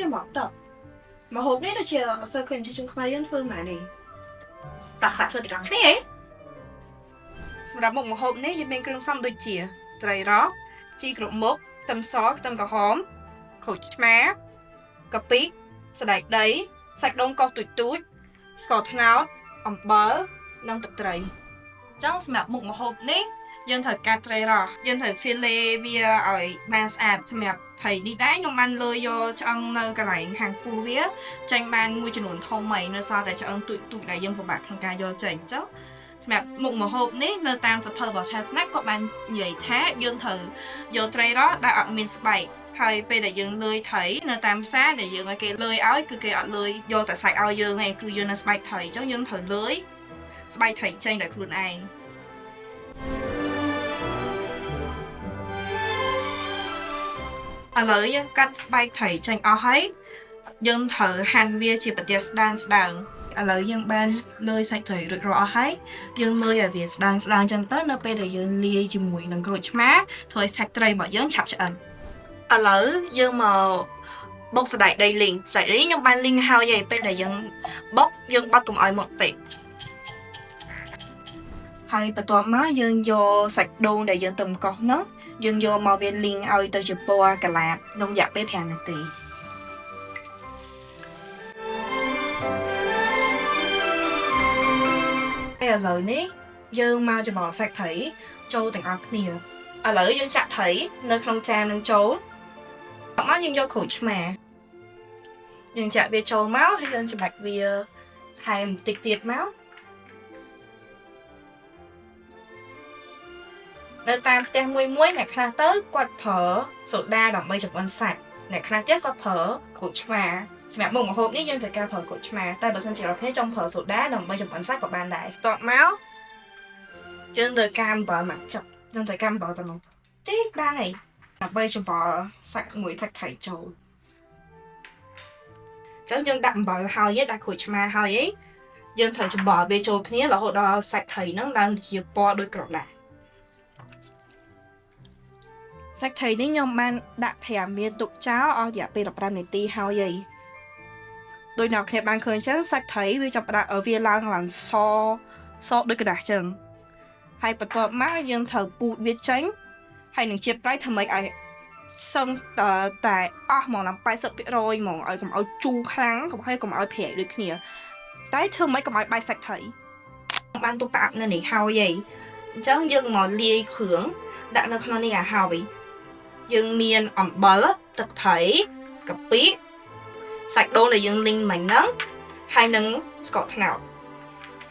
វាមកតមកហូបនេះដូចជាអត់សូវឃើញជាជុំខ្មែរយើងធ្វើម៉ែនេះតាក់សាក់ធ្វើទាំងគ្នាសម្រាប់មុខម្ហូបនេះយើងមានគ្រឿងផ្សំដូចជាត្រីរ៉ស់ជីគ្រប់មុខខ្ទឹមសខ្ទឹមក្រហមក្រូចឆ្មាកាពិសណ្តែកដីសាច់ដូងកោសទូចស្ករត្នោតអំបិលនិងទឹកត្រីអញ្ចឹងសម្រាប់មុខម្ហូបនេះយើងត្រូវកាត់ត្រីរ៉ស់យើងត្រូវ fillet វាឲ្យបានស្អាតសម្រាប់ថៃនេះដែរខ្ញុំបានលើយកឆ្អឹងនៅកន្លែងខាងពោះវាចាញ់បានមួយចំនួនធំហើយនៅសល់តែឆ្អឹងទូចដែលយើងពិបាកក្នុងការយកចេញអញ្ចឹងសម្រាប់មុខម្ហូបនេះនៅតាមសភៅរបស់ឆាផ្នែកគាត់បាននិយាយថាយើងត្រូវយកត្រីរ៉ស់ដែលអត់មានស្បែកហើយពេលដែលយើងលើយត្រីនៅតាមផ្សារដែលយើងឲ្យគេលើយឲ្យគឺគេអត់លើយយកតែសាច់ឲ្យយើងឯងគឺយើងនៅស្បែកត្រីអញ្ចឹងយើងត្រូវលើយស្បែកត្រីចេញដោយខ្លួនឯងឥឡូវយើងកាត់ស្បែកត្រីចេញអស់ហើយយើងត្រូវហាន់វាជាប្រទាលស្ដើងឥឡូវយើងបានលើយសាច់ត្រីរួចរាល់អស់ហើយយើងមើលឲ្យវាស្ដើងចឹងទៅនៅពេលដែលយើងលាយជាមួយនឹងក្រូចឆ្មាធ្វើឲ្យសាច់ត្រីរបស់យើងឆាប់ឆ្អិនឥឡូវយើងមកបុកសណ្តែកដីលីងសាច់នេះខ្ញុំបានលីងហើយពេលដែលយើងបុកយើងបត់កុំឲ្យមុតពេកហើយបន្ទាប់មកយើងយកសាច់ដូងដែលយើងទឹមកោសនោះយើងយកមកវាលីងឲ្យទៅជាពណ៌កាឡាតក្នុងរយៈពេល5នាទីឥឡូវនេះយើងមកច្របល់សាច់ត្រីចូលទាំងអស់គ្នាឥឡូវយើងចាក់ត្រីនៅក្នុងចាននឹងចូលបន្ទាប់មកយើងយកក្រូចឆ្មាយើងចាក់វាចូលមកហើយយើងច្របាច់វាថែមបន្តិចទៀតមកនៅតាមផ្ទះមួយអ្នកខ្លះទៅគាត់ប្រើសូដាដើម្បីចម្អិនសាច់អ្នកខ្លះទៀតគាត់ប្រើក្រូចឆ្មាសម្រាប់មុខម្ហូបនេះយើងត្រូវការប្រើក្រូចឆ្មាតែបើសិនជាអ្នកគ្នាចង់ប្រើសូដាដើម្បីចម្អិនសាច់ក៏បានដែរបន្ទាប់មកយើងត្រូវការអំបិលមកចុកយើងត្រូវការអំបិលទៅនោះតិចបានហើយដើម្បីច្របល់សាច់មួយសាច់ត្រីចូលចឹងយើងដាក់អំបិលហើយដាក់ក្រូចឆ្មាហើយយើងត្រូវច្របល់វាចូលគ្នារហូតដល់សាច់ត្រីហ្នឹងឡើងជាពណ៌ដូចក្រដាសសាច់ត្រីនេះខ្ញុំបានដាក់5វាទុកចោលអស់រយៈពេល15នាទីហើយដោយអ្នកគ្នាបានឃើញចឹងសាច់ត្រីវាចាប់ផ្ដើមវាឡើងសដូចក្រដាសចឹងហើយបន្ទាប់មកយើងត្រូវពូតវាចេញហើយនឹងជាតិប្រៃធ្វើម៉េចឲ្យសឹងតែអស់ហ្មងដល់ 80% ហ្មងឲ្យកុំឲ្យជូរខ្លាំងកុំឲ្យប្រៃដូចគ្នាតែធ្វើម៉េចកុំឲ្យបែកសាច់ត្រីបានទុកប្រអាប់នៅនេះហើយអញ្ចឹងយើងមកលាយគ្រឿងដាក់នៅក្នុងនេះឲ្យហើយយើងមានអំបិលទឹកត្រីកាពិសាច់ដូងដែលយើងលីងមិញហ្នឹងហើយនឹងស្ករត្នោត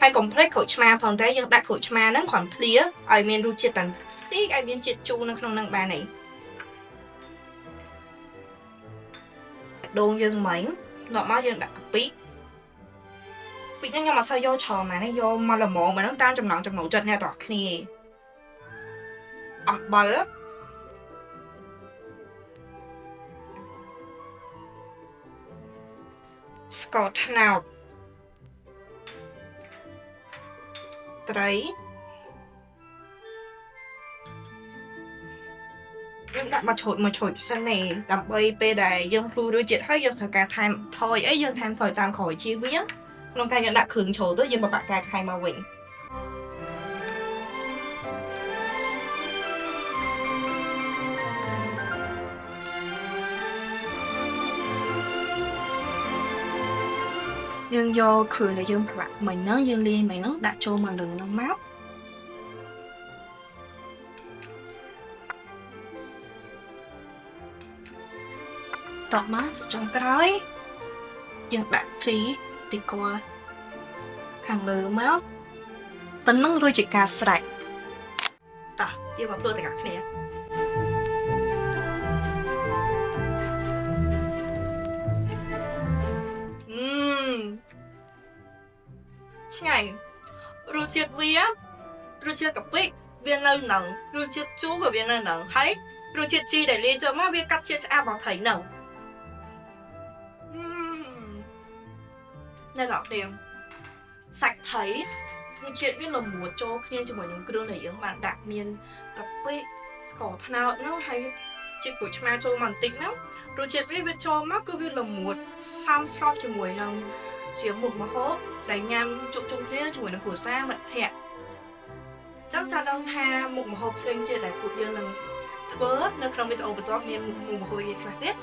ហើយកុំភ្លេចក្រូចឆ្មាផងតែយើងដាក់ក្រូចឆ្មាហ្នឹងគ្រាន់ភ្លាឲ្យមានរសជាតិបន្តិចឲ្យមានជាតិជូរនៅក្នុងហ្នឹងបានហើយដូងយើងមិញដល់មកយើងដាក់កាពិហ្នឹងខ្ញុំអត់សូវយកច្រើនណាស់យកមកល្មមហ្នឹងតាមចំណង់ចំណូលចិត្តអ្នកទាំងគ្នាអំបិលស្ករត្នោតត្រីយើងដាក់មកឆូតសិនទេដើម្បីពេលដែលយើងភ្លូរសជាតិហើយយើងត្រូវការថែមថយអីយើងថែមថយតាមក្រោយជាវាក្នុងការយើងដាក់គ្រឿងចូលទៅយើងបបាក់កែខៃមកវិញយើងយកគ្រឿងដែលយើងប្រឡាក់មិញហ្នឹងយើងលាយមិញហ្នឹងដាក់ចូលមកលើហ្នឹងមកតបមកចុងក្រោយយើងដាក់ជីទីគួរខាងលើមកប៉ុណ្ណឹងរួចជាការស្រេចតោះយើងមកភ្លក់ទាំងអស់គ្នាឆ្ងាញ់រសជាតិវារសជាតិកាពិវានៅនឹងរសជាតិជូរក៏វានៅនឹងហើយរសជាតិជីដែលលាយចូលមកវាកាត់ជាតិឆ្អាបរបស់ត្រីនឹងនៅដល់គ្នាសាច់ត្រីរសជាតិវាល្មួតចូលគ្នាជាមួយនឹងគ្រឿងដែលយើងបានដាក់មានកាពិស្ករត្នោតនោះហើយ ជាគួយឆ្មាចូលមកបន្តិចណារសជាតិវាចូលមកគឺវាល្មួតសំស្របជាមួយនឹងជាមុខម្ហូបដែលញ៉ាំជុំគ្នាជាមួយនឹងគ្រួសារមិត្តភ័ក្តិចង់ចាំដឹងថាមុខម្ហូបផ្សេងទៀតដែលពួកយើងនឹងធ្វើនៅក្នុងវីដេអូបន្ទាប់មានមុខម្ហូបខ្លះទៀត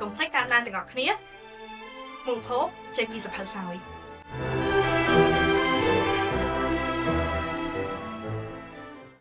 កុំភ្លេចតាមដានទាំងអស់គ្នាមុខម្ហូបចេញពីសភៅសោយ